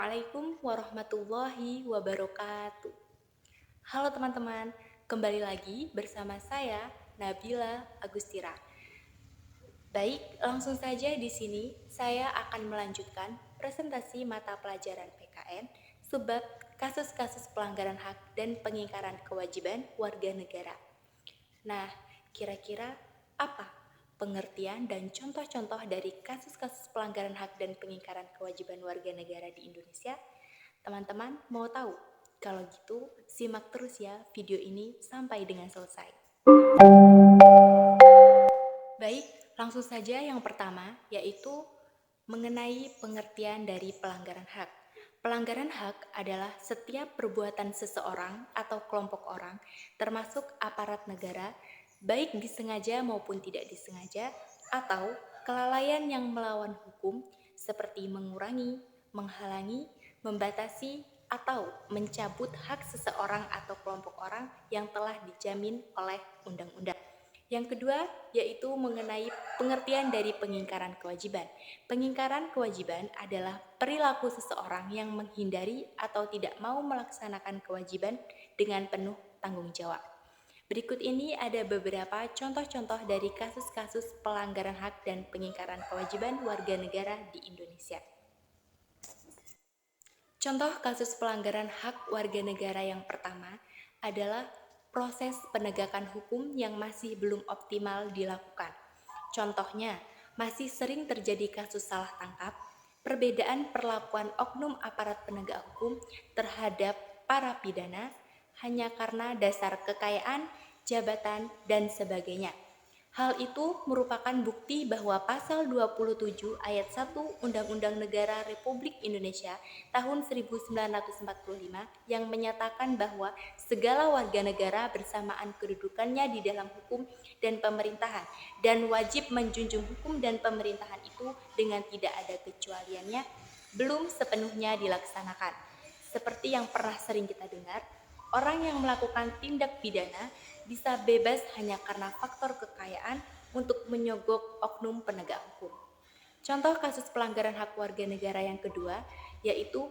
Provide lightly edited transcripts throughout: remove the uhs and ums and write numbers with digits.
Assalamualaikum warahmatullahi wabarakatuh. Halo teman-teman, kembali lagi bersama saya Nabila Agustira. Baik, langsung saja di sini saya akan melanjutkan presentasi mata pelajaran PKN subbab kasus-kasus pelanggaran hak dan pengingkaran kewajiban warga negara. Nah, kira-kira apa pengertian dan contoh-contoh dari kasus-kasus pelanggaran hak dan pengingkaran kewajiban warga negara di Indonesia? Teman-teman mau tahu? Kalau gitu, simak terus ya video ini sampai dengan selesai. Baik, langsung saja yang pertama, yaitu mengenai pengertian dari pelanggaran hak. Pelanggaran hak adalah setiap perbuatan seseorang atau kelompok orang, termasuk aparat negara, baik disengaja maupun tidak disengaja, atau kelalaian yang melawan hukum, seperti mengurangi, menghalangi, membatasi, atau mencabut hak seseorang atau kelompok orang yang telah dijamin oleh undang-undang. Yang kedua, yaitu mengenai pengertian dari pengingkaran kewajiban. Pengingkaran kewajiban adalah perilaku seseorang yang menghindari atau tidak mau melaksanakan kewajiban dengan penuh tanggung jawab. Berikut ini ada beberapa contoh-contoh dari kasus-kasus pelanggaran hak dan pengingkaran kewajiban warga negara di Indonesia. Contoh kasus pelanggaran hak warga negara yang pertama adalah proses penegakan hukum yang masih belum optimal dilakukan. Contohnya, masih sering terjadi kasus salah tangkap, perbedaan perlakuan oknum aparat penegak hukum terhadap para pidana hanya karena dasar kekayaan, jabatan, dan sebagainya. Hal itu merupakan bukti bahwa pasal 27 ayat 1 Undang-Undang Negara Republik Indonesia tahun 1945 yang menyatakan bahwa segala warga negara bersamaan kedudukannya di dalam hukum dan pemerintahan dan wajib menjunjung hukum dan pemerintahan itu dengan tidak ada kecualiannya belum sepenuhnya dilaksanakan. Seperti yang pernah sering kita dengar, orang yang melakukan tindak pidana bisa bebas hanya karena faktor kekayaan untuk menyogok oknum penegak hukum. Contoh kasus pelanggaran hak warga negara yang kedua, yaitu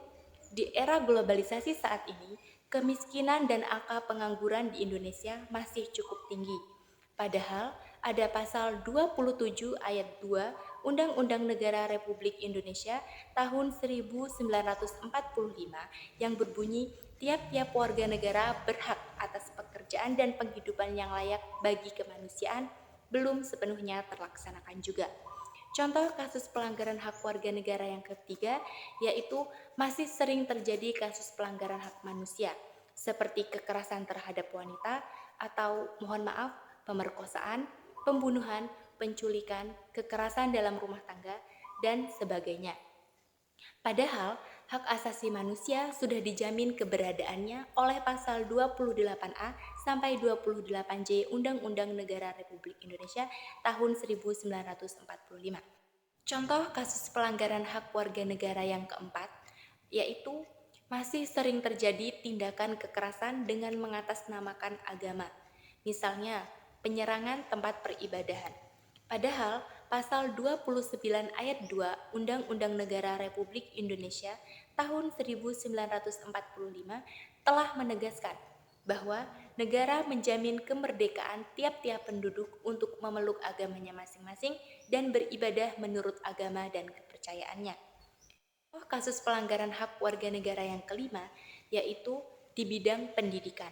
di era globalisasi saat ini, kemiskinan dan angka pengangguran di Indonesia masih cukup tinggi. Padahal ada pasal 27 ayat 2 Undang-Undang Negara Republik Indonesia tahun 1945 yang berbunyi tiap-tiap warga negara berhak atas pekerjaan dan penghidupan yang layak bagi kemanusiaan belum sepenuhnya terlaksanakan juga. Contoh kasus pelanggaran hak warga negara yang ketiga yaitu masih sering terjadi kasus pelanggaran hak manusia seperti kekerasan terhadap wanita atau mohon maaf pemerkosaan, pembunuhan, penculikan, kekerasan dalam rumah tangga, dan sebagainya. Padahal, hak asasi manusia sudah dijamin keberadaannya oleh pasal 28A sampai 28J Undang-Undang Negara Republik Indonesia tahun 1945. Contoh kasus pelanggaran hak warga negara yang keempat, yaitu masih sering terjadi tindakan kekerasan dengan mengatasnamakan agama. Misalnya, penyerangan tempat peribadahan. Padahal, pasal 29 ayat 2 Undang-Undang Negara Republik Indonesia tahun 1945 telah menegaskan bahwa negara menjamin kemerdekaan tiap-tiap penduduk untuk memeluk agamanya masing-masing dan beribadah menurut agama dan kepercayaannya. Kasus pelanggaran hak warga negara yang kelima, yaitu di bidang pendidikan.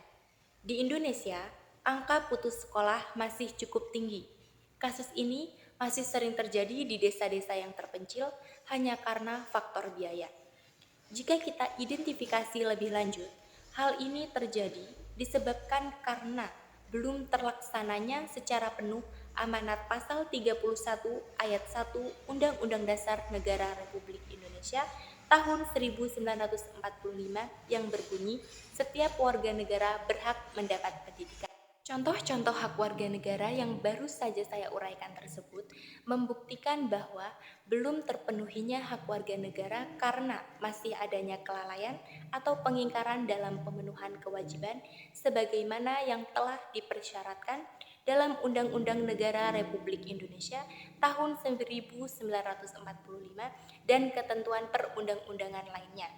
Di Indonesia, angka putus sekolah masih cukup tinggi. Kasus ini masih sering terjadi di desa-desa yang terpencil hanya karena faktor biaya. Jika kita identifikasi lebih lanjut, hal ini terjadi disebabkan karena belum terlaksananya secara penuh amanat pasal 31 ayat 1 Undang-Undang Dasar Negara Republik Indonesia tahun 1945 yang berbunyi setiap warga negara berhak mendapat pendidikan. Contoh-contoh hak warga negara yang baru saja saya uraikan tersebut membuktikan bahwa belum terpenuhinya hak warga negara karena masih adanya kelalaian atau pengingkaran dalam pemenuhan kewajiban sebagaimana yang telah dipersyaratkan dalam Undang-Undang Negara Republik Indonesia tahun 1945 dan ketentuan perundang-undangan lainnya.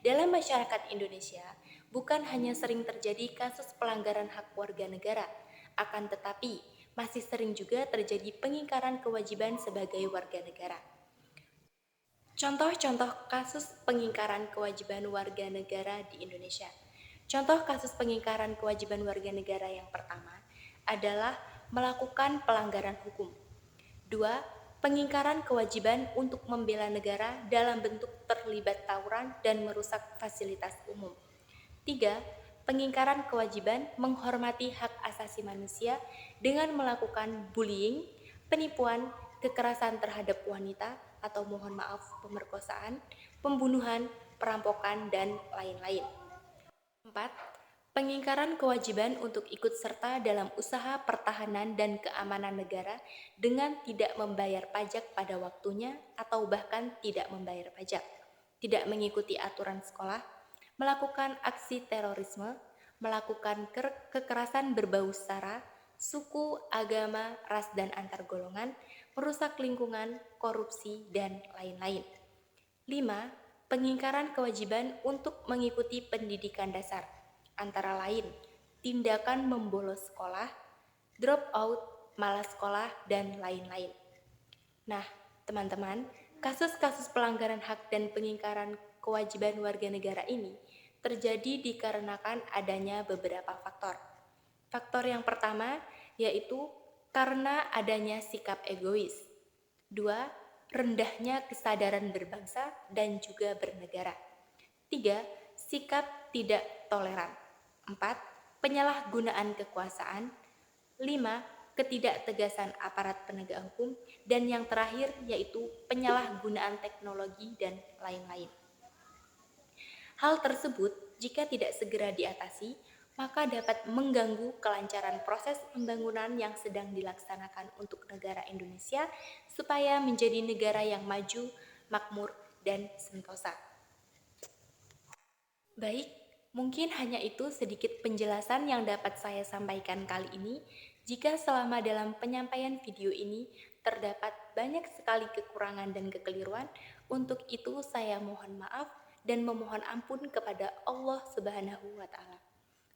Dalam masyarakat Indonesia, bukan hanya sering terjadi kasus pelanggaran hak warga negara, akan tetapi masih sering juga terjadi pengingkaran kewajiban sebagai warga negara. Contoh-contoh kasus pengingkaran kewajiban warga negara di Indonesia. Contoh kasus pengingkaran kewajiban warga negara yang pertama adalah melakukan pelanggaran hukum. 2. Pengingkaran kewajiban untuk membela negara dalam bentuk terlibat tawuran dan merusak fasilitas umum. 3. Pengingkaran kewajiban menghormati hak asasi manusia dengan melakukan bullying, penipuan, kekerasan terhadap wanita atau mohon maaf pemerkosaan, pembunuhan, perampokan, dan lain-lain. 4. Pengingkaran kewajiban untuk ikut serta dalam usaha pertahanan dan keamanan negara dengan tidak membayar pajak pada waktunya atau bahkan tidak membayar pajak, tidak mengikuti aturan sekolah, melakukan aksi terorisme, melakukan kekerasan berbau sara, suku, agama, ras, dan antar golongan, merusak lingkungan, korupsi, dan lain-lain. 5. Pengingkaran kewajiban untuk mengikuti pendidikan dasar, antara lain tindakan membolos sekolah, drop out, malas sekolah, dan lain-lain. Nah, teman-teman, kasus-kasus pelanggaran hak dan pengingkaran kewajiban warga negara ini terjadi dikarenakan adanya beberapa faktor. Faktor yang pertama yaitu karena adanya sikap egois. 2. Rendahnya kesadaran berbangsa dan juga bernegara. 3. Sikap tidak toleran. 4. Penyalahgunaan kekuasaan. 5. Ketidaktegasan aparat penegak hukum. Dan yang terakhir yaitu penyalahgunaan teknologi dan lain-lain. Hal tersebut jika tidak segera diatasi, maka dapat mengganggu kelancaran proses pembangunan yang sedang dilaksanakan untuk negara Indonesia supaya menjadi negara yang maju, makmur, dan sentosa. Baik, mungkin hanya itu sedikit penjelasan yang dapat saya sampaikan kali ini. Jika selama dalam penyampaian video ini terdapat banyak sekali kekurangan dan kekeliruan, untuk itu saya mohon maaf dan memohon ampun kepada Allah Subhanahu wa Ta'ala.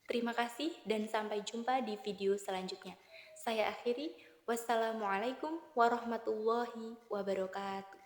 Terima kasih dan sampai jumpa di video selanjutnya. Saya akhiri, wassalamualaikum warahmatullahi wabarakatuh.